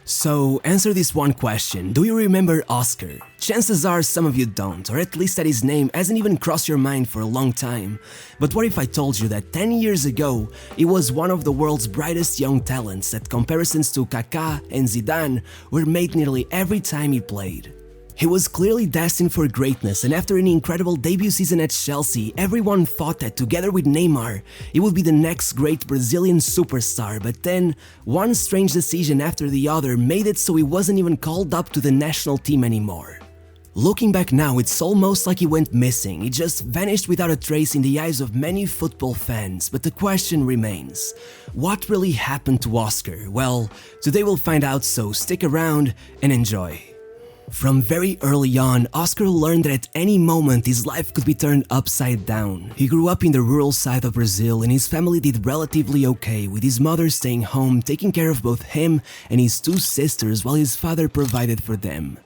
So, answer this one question. Do you remember Oscar? Chances are some of you don't, or at least that his name hasn't even crossed your mind for a long time. But what if I told you that 10 years ago, he was one of the world's brightest young talents, that comparisons to Kaká and Zidane were made nearly every time he played? He was clearly destined for greatness, and after an incredible debut season at Chelsea, everyone thought that together with Neymar, he would be the next great Brazilian superstar, but then one strange decision after the other made it so he wasn't even called up to the national team anymore. Looking back now, it's almost like he went missing. He just vanished without a trace in the eyes of many football fans, but the question remains, what really happened to Oscar? Well, today we'll find out, so stick around and enjoy. From very early on, Oscar learned that at any moment his life could be turned upside down. He grew up in the rural side of Brazil and his family did relatively okay, with his mother staying home taking care of both him and his two sisters while his father provided for them.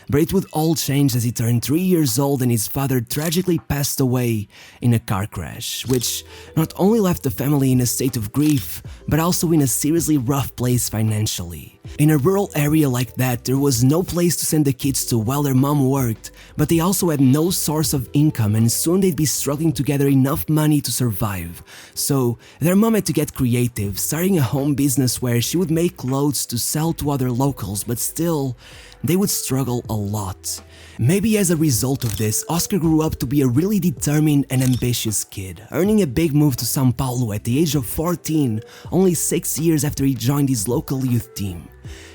But it would all change as he turned 3 years old and his father tragically passed away in a car crash, which not only left the family in a state of grief, but also in a seriously rough place financially. In a rural area like that, there was no place to send the kids to while their mom worked, but they also had no source of income and soon they'd be struggling to gather enough money to survive. So their mom had to get creative, starting a home business where she would make clothes to sell to other locals, but still, they would struggle a lot. Maybe as a result of this, Oscar grew up to be a really determined and ambitious kid, earning a big move to São Paulo at the age of 14, only 6 years after he joined his local youth team.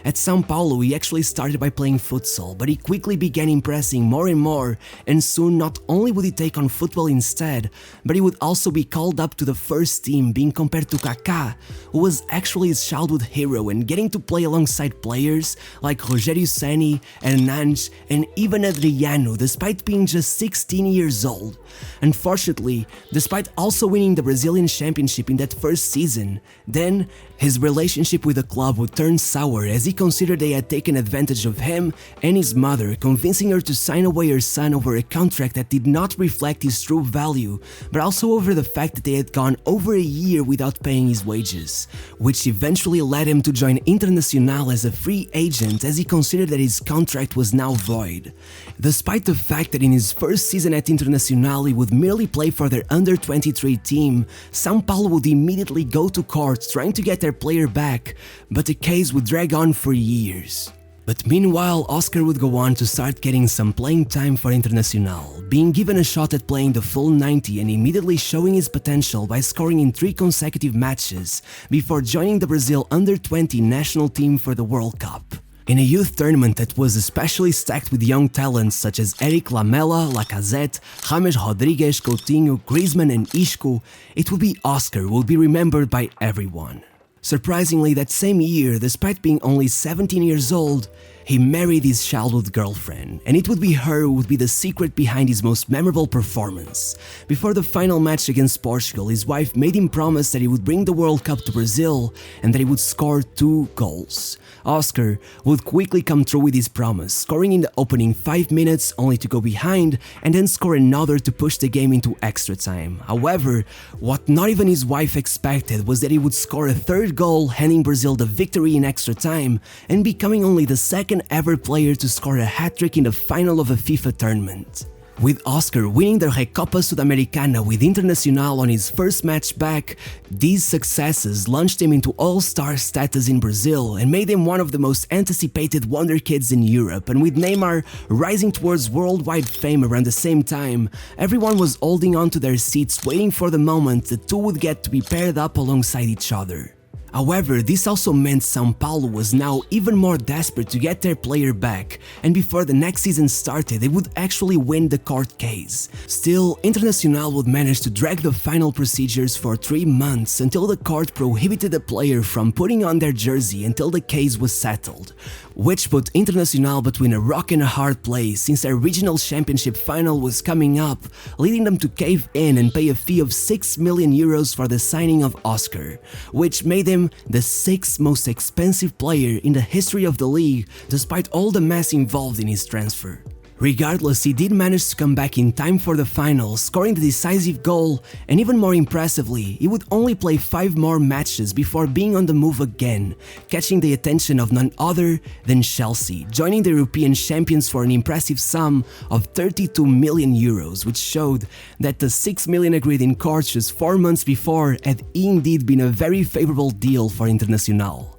At São Paulo, he actually started by playing futsal, but he quickly began impressing more and more, and soon not only would he take on football instead, but he would also be called up to the first team, being compared to Kaká, who was actually his childhood hero, and getting to play alongside players like Rogério Ceni, Hernandes, and even Adriano, despite being just 16 years old. Unfortunately, despite also winning the Brazilian Championship in that first season, then his relationship with the club would turn sour as he considered they had taken advantage of him and his mother, convincing her to sign away her son over a contract that did not reflect his true value, but also over the fact that they had gone over a year without paying his wages, which eventually led him to join Internacional as a free agent as he considered that his contract was now void. Despite the fact that in his first season at Internacional he would merely play for their under-23 team, São Paulo would immediately go to court trying to get their player back, but the case would drag on for years. But meanwhile, Oscar would go on to start getting some playing time for Internacional, being given a shot at playing the full 90 and immediately showing his potential by scoring in 3 consecutive matches before joining the Brazil under-20 national team for the World Cup. In a youth tournament that was especially stacked with young talents such as Eric Lamela, Lacazette, James Rodrigues, Coutinho, Griezmann and Isco, it would be Oscar who would be remembered by everyone. Surprisingly, that same year, despite being only 17 years old, he married his childhood girlfriend, and it would be her who would be the secret behind his most memorable performance. Before the final match against Portugal, his wife made him promise that he would bring the World Cup to Brazil and that he would score 2 goals. Oscar would quickly come through with his promise, scoring in the opening 5 minutes only to go behind and then score another to push the game into extra time. However, what not even his wife expected was that he would score a 3rd goal, handing Brazil the victory in extra time and becoming only the 2nd ever player to score a hat-trick in the final of a FIFA tournament. With Oscar winning the Recopa Sudamericana with Internacional on his first match back, these successes launched him into all-star status in Brazil and made him one of the most anticipated wonder kids in Europe, and with Neymar rising towards worldwide fame around the same time, everyone was holding on to their seats waiting for the moment the two would get to be paired up alongside each other. However, this also meant São Paulo was now even more desperate to get their player back, and before the next season started, they would actually win the court case. Still, Internacional would manage to drag the final procedures for 3 months until the court prohibited the player from putting on their jersey until the case was settled, which put Internacional between a rock and a hard place since their regional championship final was coming up, leading them to cave in and pay a fee of 6 million euros for the signing of Oscar, which made him the 6th most expensive player in the history of the league, despite all the mess involved in his transfer. Regardless, he did manage to come back in time for the final, scoring the decisive goal, and even more impressively, he would only play 5 more matches before being on the move again, catching the attention of none other than Chelsea, joining the European champions for an impressive sum of 32 million euros, which showed that the 6 million agreed in court just 4 months before had indeed been a very favorable deal for Internacional.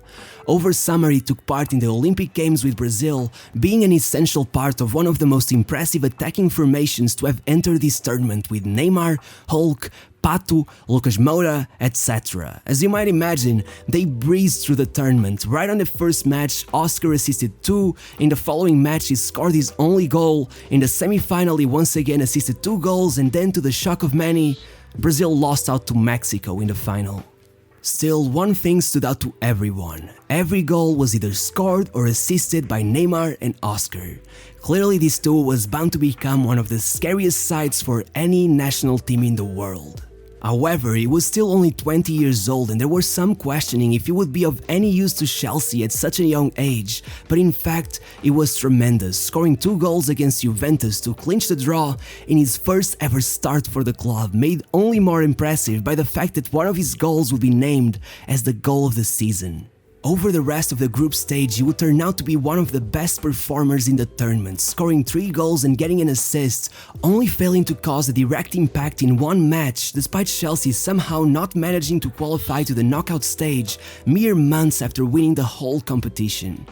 Over summer, he took part in the Olympic Games with Brazil, being an essential part of one of the most impressive attacking formations to have entered this tournament with Neymar, Hulk, Pato, Lucas Moura, etc. As you might imagine, they breezed through the tournament. Right on the first match, Oscar assisted 2, in the following match he scored his only goal, in the semi-final he once again assisted 2 goals, and then to the shock of many, Brazil lost out to Mexico in the final. Still, one thing stood out to everyone. Every goal was either scored or assisted by Neymar and Oscar. Clearly this duo was bound to become one of the scariest sides for any national team in the world. However, he was still only 20 years old and there were some questioning if he would be of any use to Chelsea at such a young age, but in fact, he was tremendous, scoring 2 goals against Juventus to clinch the draw in his first ever start for the club, made only more impressive by the fact that one of his goals would be named as the goal of the season. Over the rest of the group stage, he would turn out to be one of the best performers in the tournament, scoring 3 goals and getting an assist, only failing to cause a direct impact in one match, despite Chelsea somehow not managing to qualify to the knockout stage mere months after winning the whole competition.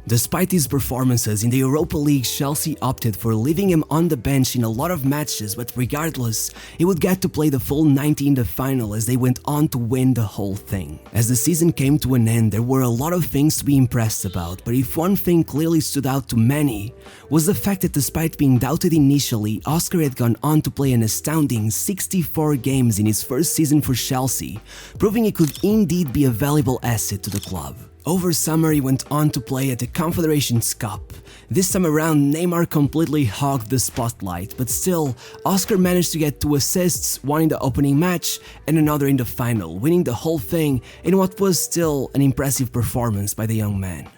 Despite his performances in the Europa League, Chelsea opted for leaving him on the bench in a lot of matches, but regardless, he would get to play the full 90 in the final as they went on to win the whole thing. As the season came to an end, there were a lot of things to be impressed about, but if one thing clearly stood out to many, was the fact that despite being doubted initially, Oscar had gone on to play an astounding 64 games in his first season for Chelsea, proving he could indeed be a valuable asset to the club. Over summer, he went on to play at the Confederations Cup. This time around, Neymar completely hogged the spotlight, but still, Oscar managed to get 2 assists, one in the opening match and another in the final, winning the whole thing in what was still an impressive performance by the young man.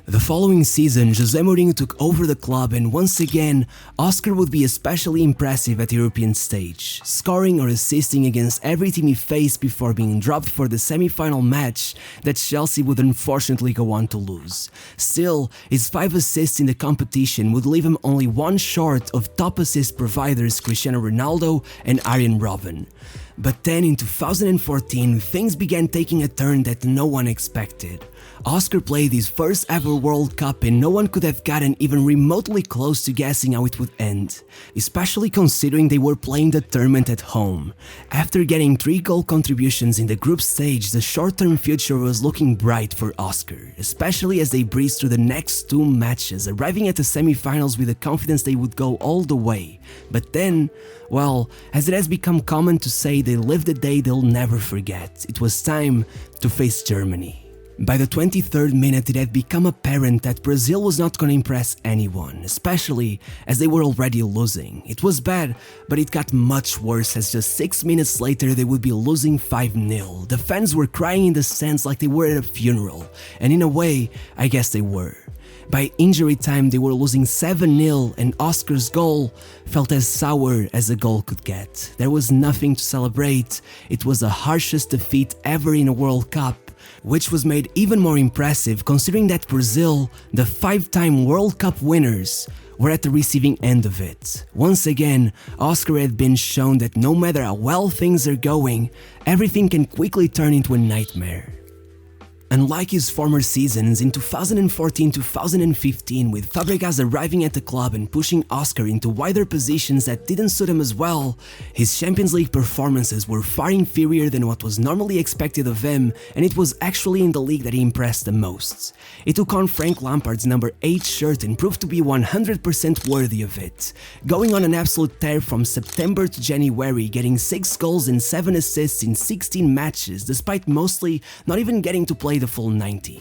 The following season, Jose Mourinho took over the club and once again, Oscar would be especially impressive at the European stage, scoring or assisting against every team he faced before being dropped for the semi-final match that Chelsea would unfortunately go on to lose. Still, his 5 assists in the competition would leave him only 1 short of top assist providers Cristiano Ronaldo and Arjen Robben. But then in 2014, things began taking a turn that no one expected. Oscar played his first ever World Cup and no one could have gotten even remotely close to guessing how it would end, especially considering they were playing the tournament at home. After getting 3 goal contributions in the group stage, the short-term future was looking bright for Oscar, especially as they breezed through the next 2 matches, arriving at the semi-finals with the confidence they would go all the way. But then, well, as it has become common to say, they lived the day they'll never forget. It was time to face Germany. By the 23rd minute, it had become apparent that Brazil was not going to impress anyone, especially as they were already losing. It was bad, but it got much worse as just 6 minutes later they would be losing 5-0. The fans were crying in the stands like they were at a funeral, and in a way, I guess they were. By injury time, they were losing 7-0 and Oscar's goal felt as sour as a goal could get. There was nothing to celebrate. It was the harshest defeat ever in a World Cup, which was made even more impressive considering that Brazil, the 5-time World Cup winners, were at the receiving end of it. Once again, Oscar had been shown that no matter how well things are going, everything can quickly turn into a nightmare. Unlike his former seasons, in 2014-2015, with Fabregas arriving at the club and pushing Oscar into wider positions that didn't suit him as well, his Champions League performances were far inferior than what was normally expected of him, and it was actually in the league that he impressed the most. He took on Frank Lampard's number 8 shirt and proved to be 100% worthy of it, going on an absolute tear from September to January, getting 6 goals and 7 assists in 16 matches, despite mostly not even getting to play play the full 90.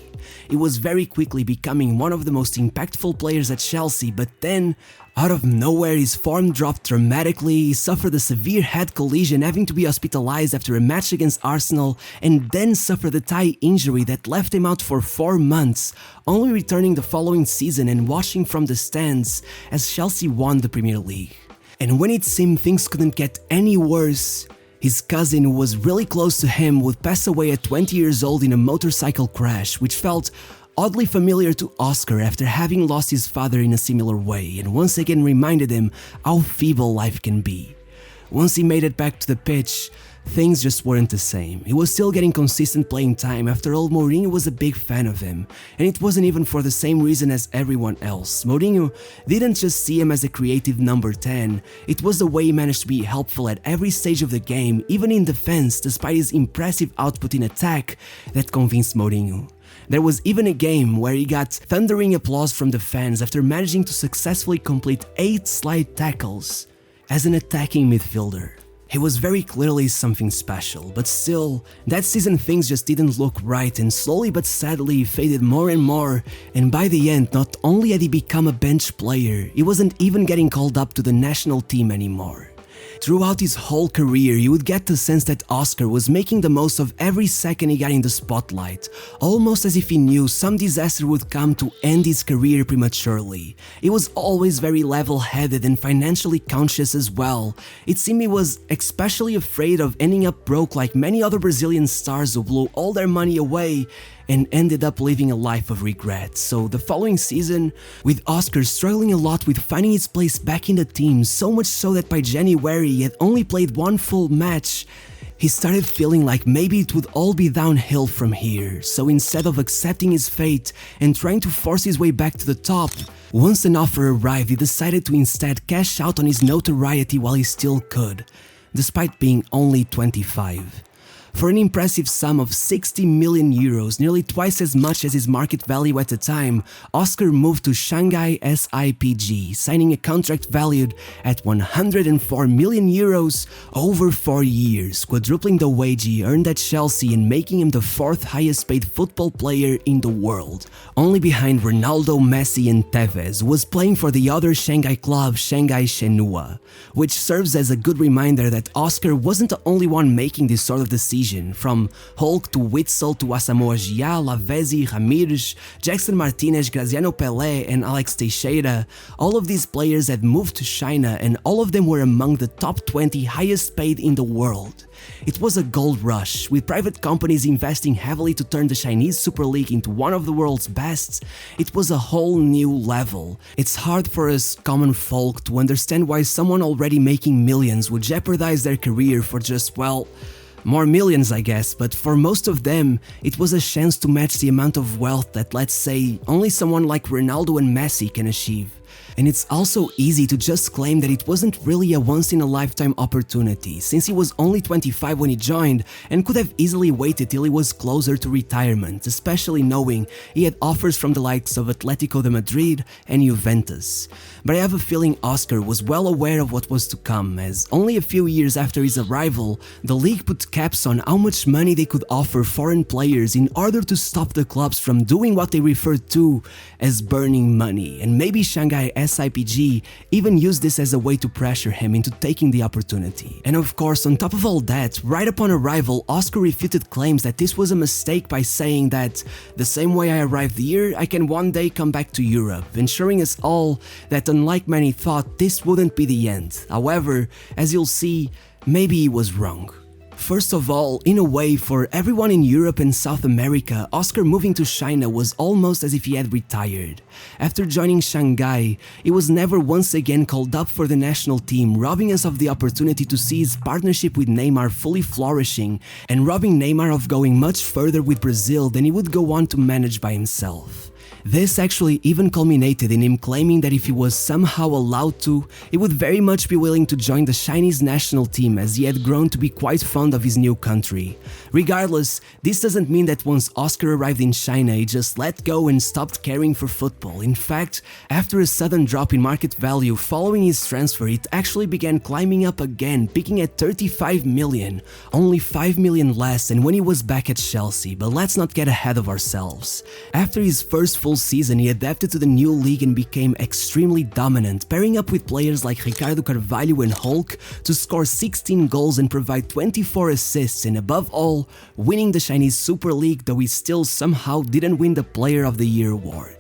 He was very quickly becoming one of the most impactful players at Chelsea, but then, out of nowhere, his form dropped dramatically. He suffered a severe head collision, having to be hospitalized after a match against Arsenal, and then suffered a thigh injury that left him out for 4 months, only returning the following season and watching from the stands as Chelsea won the Premier League. And when it seemed things couldn't get any worse, his cousin, who was really close to him, would pass away at 20 years old in a motorcycle crash, which felt oddly familiar to Oscar after having lost his father in a similar way, and once again reminded him how feeble life can be. Once he made it back to the pitch, things just weren't the same. He was still getting consistent playing time. After all, Mourinho was a big fan of him, and it wasn't even for the same reason as everyone else. Mourinho didn't just see him as a creative number 10, it was the way he managed to be helpful at every stage of the game, even in defense, despite his impressive output in attack, that convinced Mourinho. There was even a game where he got thundering applause from the fans after managing to successfully complete 8 slide tackles as an attacking midfielder. He was very clearly something special, but still, that season things just didn't look right, and slowly but sadly he faded more and more, and by the end not only had he become a bench player, he wasn't even getting called up to the national team anymore. Throughout his whole career, you would get the sense that Oscar was making the most of every second he got in the spotlight, almost as if he knew some disaster would come to end his career prematurely. He was always very level-headed and financially conscious as well. It seemed he was especially afraid of ending up broke like many other Brazilian stars who blew all their money away and ended up living a life of regret. So the following season, with Oscar struggling a lot with finding his place back in the team, so much so that by January he had only played 1 full match, he started feeling like maybe it would all be downhill from here. So instead of accepting his fate and trying to force his way back to the top, once an offer arrived, he decided to instead cash out on his notoriety while he still could, despite being only 25. For an impressive sum of 60 million euros, nearly twice as much as his market value at the time, Oscar moved to Shanghai SIPG, signing a contract valued at 104 million euros over 4 years, quadrupling the wage he earned at Chelsea and making him the 4th highest paid football player in the world, only behind Ronaldo, Messi and Tevez, who was playing for the other Shanghai club, Shanghai Shenhua, which serves as a good reminder that Oscar wasn't the only one making this sort of decision. From Hulk to Witsel to Asamoah Gyan, Lavezzi, Ramirez, Jackson Martinez, Graziano Pelé and Alex Teixeira, all of these players had moved to China and all of them were among the top 20 highest paid in the world. It was a gold rush, with private companies investing heavily to turn the Chinese Super League into one of the world's best. It was a whole new level. It's hard for us common folk to understand why someone already making millions would jeopardize their career for just, well, more millions I guess, but for most of them, it was a chance to match the amount of wealth that, let's say, only someone like Ronaldo and Messi can achieve. And it's also easy to just claim that it wasn't really a once-in-a-lifetime opportunity, since he was only 25 when he joined and could have easily waited till he was closer to retirement, especially knowing he had offers from the likes of Atletico de Madrid and Juventus. But I have a feeling Oscar was well aware of what was to come, as only a few years after his arrival, the league put caps on how much money they could offer foreign players in order to stop the clubs from doing what they referred to as burning money, and maybe Shanghai SIPG even used this as a way to pressure him into taking the opportunity. And of course, on top of all that, right upon arrival, Oscar refuted claims that this was a mistake by saying that the same way I arrived here, I can one day come back to Europe, ensuring us all that unlike many thought, this wouldn't be the end. However, as you'll see, maybe he was wrong. First of all, in a way, for everyone in Europe and South America, Oscar moving to China was almost as if he had retired. After joining Shanghai, he was never once again called up for the national team, robbing us of the opportunity to see his partnership with Neymar fully flourishing and robbing Neymar of going much further with Brazil than he would go on to manage by himself. This actually even culminated in him claiming that if he was somehow allowed to, he would very much be willing to join the Chinese national team, as he had grown to be quite fond of his new country. Regardless, this doesn't mean that once Oscar arrived in China, he just let go and stopped caring for football. In fact, after a sudden drop in market value following his transfer, it actually began climbing up again, peaking at 35 million, only 5 million less than when he was back at Chelsea. But let's not get ahead of ourselves. After his first full season, he adapted to the new league and became extremely dominant, pairing up with players like Ricardo Carvalho and Hulk to score 16 goals and provide 24 assists, and above all, winning the Chinese Super League, though he still somehow didn't win the Player of the Year award.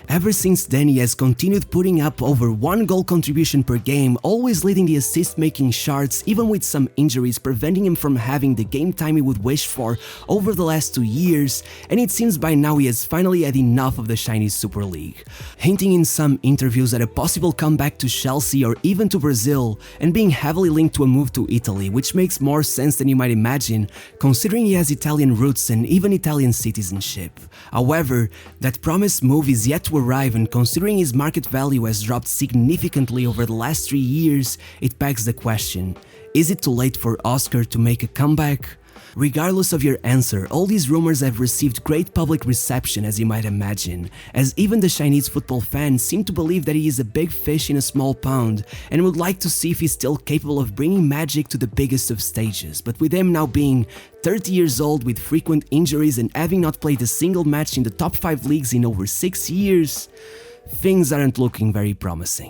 Ever since then, he has continued putting up over 1 goal contribution per game, always leading the assist-making charts, even with some injuries preventing him from having the game time he would wish for over the last 2 years, and it seems by now he has finally had enough of the Chinese Super League, hinting in some interviews at a possible comeback to Chelsea or even to Brazil, and being heavily linked to a move to Italy, which makes more sense than you might imagine, considering he has Italian roots and even Italian citizenship. However, that promised move is yet to arrive, and considering his market value has dropped significantly over the last 3 years, it begs the question, is it too late for Oscar to make a comeback? Regardless of your answer, all these rumors have received great public reception, as you might imagine, as even the Chinese football fans seem to believe that he is a big fish in a small pond and would like to see if he's still capable of bringing magic to the biggest of stages. But with him now being 30 years old with frequent injuries and having not played a single match in the top 5 leagues in over 6 years, things aren't looking very promising.